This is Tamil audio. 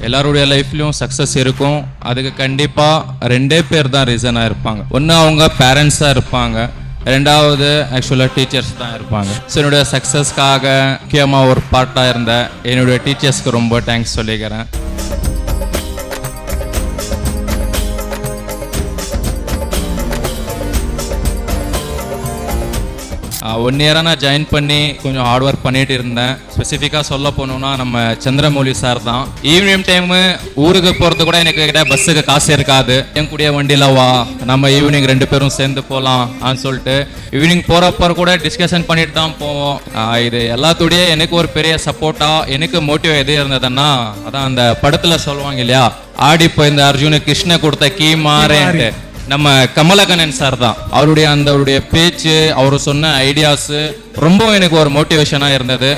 எல்லாருடைய லைஃப்லையும் சக்ஸஸ் இருக்கும். அதுக்கு கண்டிப்பாக 2 பேர் தான் ரீசனாக இருப்பாங்க. ஒன்று அவங்க பேரண்ட்ஸாக இருப்பாங்க, 2வது ஆக்சுவலாக டீச்சர்ஸ் தான் இருப்பாங்க. ஸோ என்னுடைய சக்ஸஸ்க்காக முக்கியமாக ஒரு பார்ட்டாக இருந்த என்னுடைய டீச்சர்ஸ்க்கு ரொம்ப தேங்க்ஸ் சொல்லிக்கிறேன். 1 இயராக நான் ஜாயின் பண்ணி கொஞ்சம் ஹார்ட் ஒர்க் பண்ணிட்டு இருந்தேன். ஸ்பெசிஃபிக்காக சொல்ல போனோம்னா நம்ம சந்திரமௌலி சார் தான். ஈவினிங் டைமு ஊருக்கு போகிறது கூட எனக்கு கிட்ட பஸ்ஸுக்கு காசு இருக்காது. என் கூடிய வண்டியில் வா, நம்ம ஈவினிங் 2 பேரும் சேர்ந்து போகலாம் சொல்லிட்டு ஈவினிங் போகிறப்ப கூட டிஸ்கஷன் பண்ணிட்டு தான் போவோம். இது எல்லாத்துடைய எனக்கு ஒரு பெரிய சப்போர்ட்டாக எனக்கு மோட்டிவ் எது இருந்ததுன்னா, அதான் அந்த படத்தில் சொல்லுவாங்க இல்லையா, ஆடி போயிருந்த அர்ஜுனு கிருஷ்ண கொடுத்த கீ மாறேன்ட்டு, நம்ம கமலகண்ணன் சார் தான். அவருடைய பேச்சு, அவர் சொன்ன ஐடியாஸ் ரொம்ப எனக்கு ஒரு மோட்டிவேஷனாக இருந்தது.